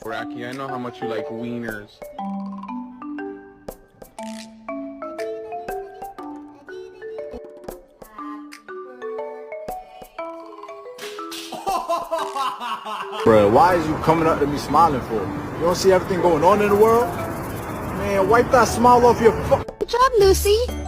Rocky, I know how much you like wieners. Bruh, why is you coming up to me smiling for? You don't see everything going on in the world? Man, wipe that smile off your Good job, Lucy.